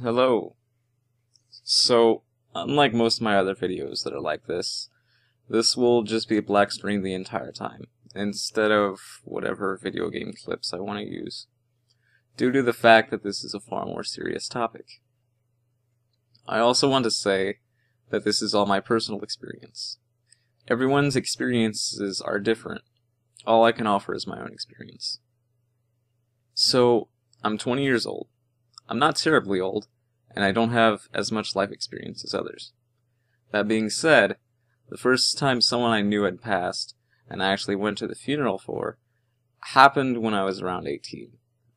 Hello. So, unlike most of my other videos that are like this will just be a black screen the entire time, instead of whatever video game clips I want to use, due to the fact that this is a far more serious topic. I also want to say that this is all my personal experience. Everyone's experiences are different. All I can offer is my own experience. So, I'm 20 years old. I'm not terribly old, and I don't have as much life experience as others. That being said, the first time someone I knew had passed, and I actually went to the funeral for, happened when I was around 18,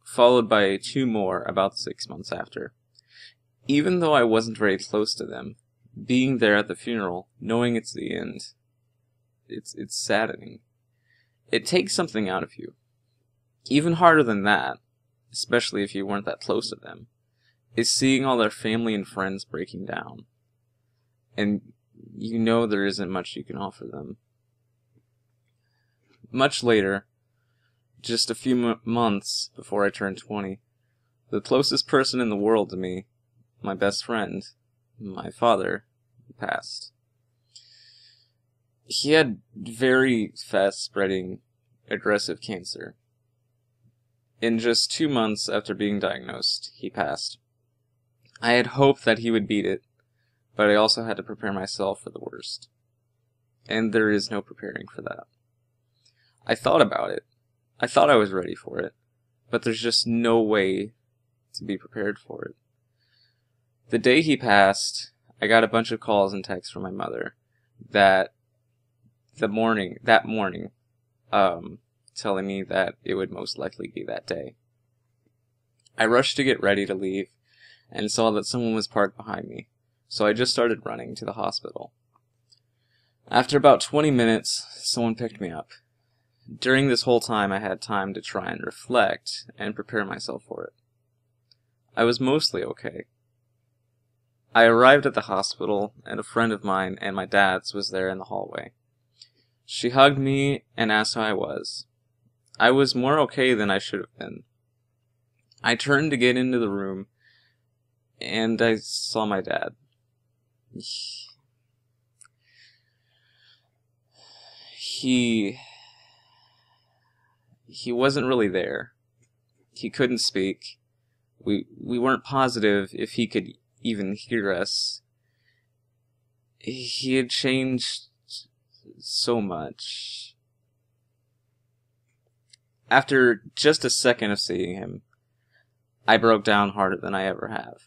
followed by two more about 6 months after. Even though I wasn't very close to them, being there at the funeral, knowing it's the end, it's saddening. It takes something out of you. Even harder than that, especially if you weren't that close to them, is seeing all their family and friends breaking down. And you know there isn't much you can offer them. Much later, just a few months before I turned 20, the closest person in the world to me, my best friend, my father, passed. He had very fast-spreading, aggressive cancer. In just 2 months after being diagnosed, he passed. I had hoped that he would beat it, but I also had to prepare myself for the worst. And there is no preparing for that. I thought about it. I thought I was ready for it, but there's just no way to be prepared for it. The day he passed, I got a bunch of calls and texts from my mother that morning, telling me that it would most likely be that day. I rushed to get ready to leave and saw that someone was parked behind me, so I just started running to the hospital. After about 20 minutes, someone picked me up. During this whole time, I had time to try and reflect and prepare myself for it. I was mostly okay. I arrived at the hospital, and a friend of mine and my dad's was there in the hallway. She hugged me and asked how I was. I was more okay than I should have been. I turned to get into the room, and I saw my dad. He wasn't really there. He couldn't speak. We weren't positive if he could even hear us. He had changed so much. After just a second of seeing him, I broke down harder than I ever have.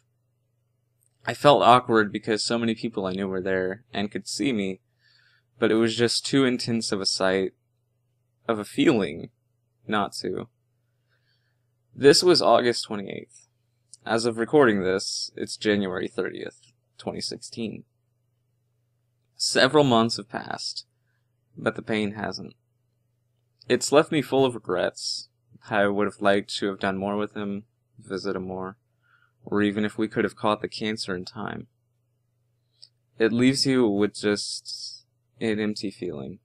I felt awkward because so many people I knew were there and could see me, but it was just too intense of a sight, of a feeling, not to. This was August 28th. As of recording this, it's January 30th, 2016. Several months have passed, but the pain hasn't. It's left me full of regrets. How I would have liked to have done more with him, visit him more, or even if we could have caught the cancer in time. It leaves you with just an empty feeling,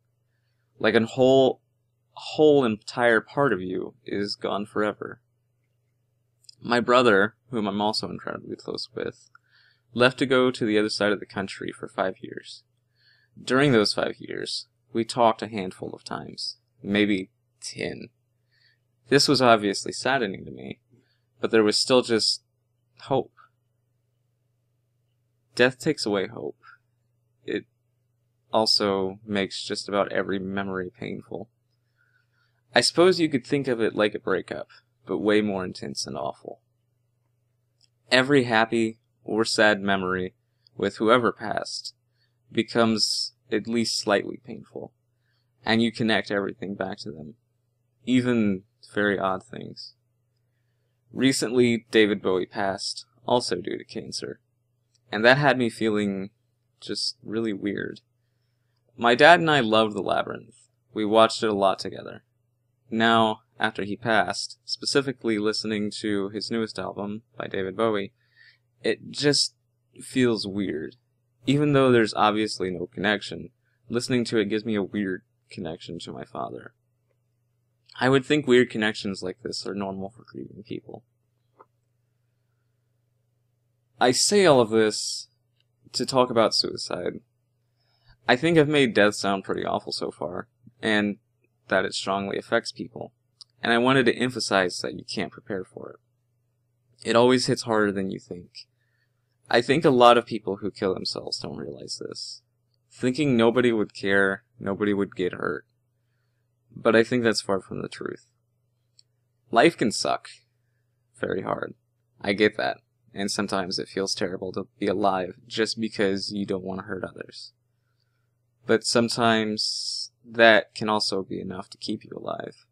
like a whole entire part of you is gone forever. My brother, whom I'm also incredibly close with, left to go to the other side of the country for 5 years. During those 5 years, we talked a handful of times, maybe 10. This was obviously saddening to me, but there was still just hope. Death takes away hope. It also makes just about every memory painful. I suppose you could think of it like a breakup, but way more intense and awful. Every happy or sad memory with whoever passed becomes at least slightly painful, and you connect everything back to them, even very odd things. Recently, David Bowie passed, also due to cancer, and that had me feeling just really weird. My dad and I loved The Labyrinth. We watched it a lot together. Now, after he passed, specifically listening to his newest album by David Bowie, it just feels weird. Even though there's obviously no connection, listening to it gives me a weird connection to my father. I would think weird connections like this are normal for grieving people. I say all of this to talk about suicide. I think I've made death sound pretty awful so far, and that it strongly affects people. And I wanted to emphasize that you can't prepare for it. It always hits harder than you think. I think a lot of people who kill themselves don't realize this. Thinking nobody would care, nobody would get hurt. But I think that's far from the truth. Life can suck very hard. I get that. And sometimes it feels terrible to be alive just because you don't want to hurt others. But sometimes that can also be enough to keep you alive.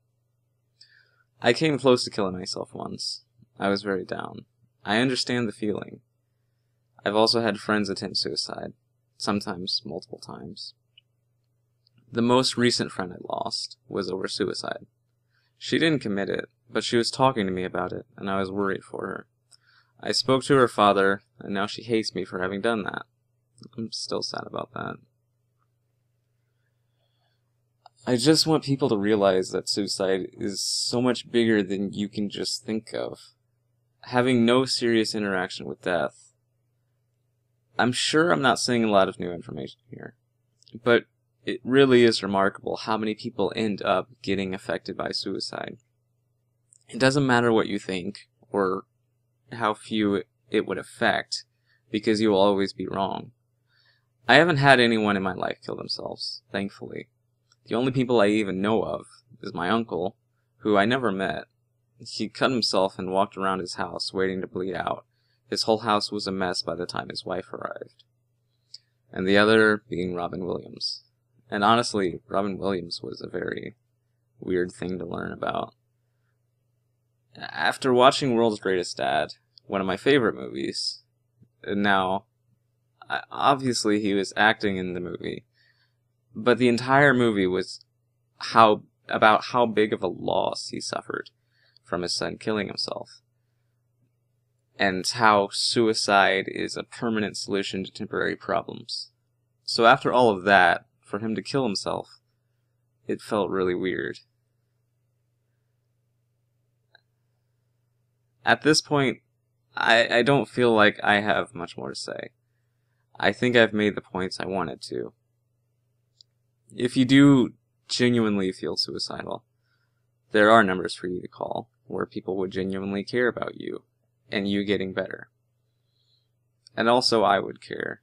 I came close to killing myself once. I was very down. I understand the feeling. I've also had friends attempt suicide, sometimes multiple times. The most recent friend I lost was over suicide. She didn't commit it, but she was talking to me about it, and I was worried for her. I spoke to her father, and now she hates me for having done that. I'm still sad about that. I just want people to realize that suicide is so much bigger than you can just think of. Having no serious interaction with death. I'm sure I'm not saying a lot of new information here, but it really is remarkable how many people end up getting affected by suicide. It doesn't matter what you think, or how few it would affect, because you will always be wrong. I haven't had anyone in my life kill themselves, thankfully. The only people I even know of is my uncle, who I never met. He cut himself and walked around his house waiting to bleed out. His whole house was a mess by the time his wife arrived. And the other being Robin Williams. And honestly, Robin Williams was a very weird thing to learn about. After watching World's Greatest Dad, one of my favorite movies, now, obviously he was acting in the movie, but the entire movie was about how big of a loss he suffered from his son killing himself, and how suicide is a permanent solution to temporary problems. So after all of that, for him to kill himself, it felt really weird. At this point, I don't feel like I have much more to say. I think I've made the points I wanted to. If you do genuinely feel suicidal, there are numbers for you to call where people would genuinely care about you and you getting better. And also I would care.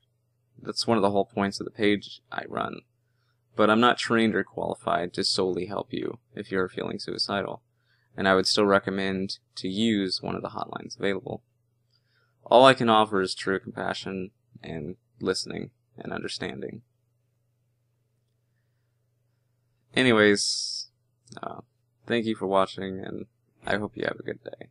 That's one of the whole points of the page I run. But I'm not trained or qualified to solely help you if you're feeling suicidal, and I would still recommend to use one of the hotlines available. All I can offer is true compassion and listening and understanding. Anyways, thank you for watching, and I hope you have a good day.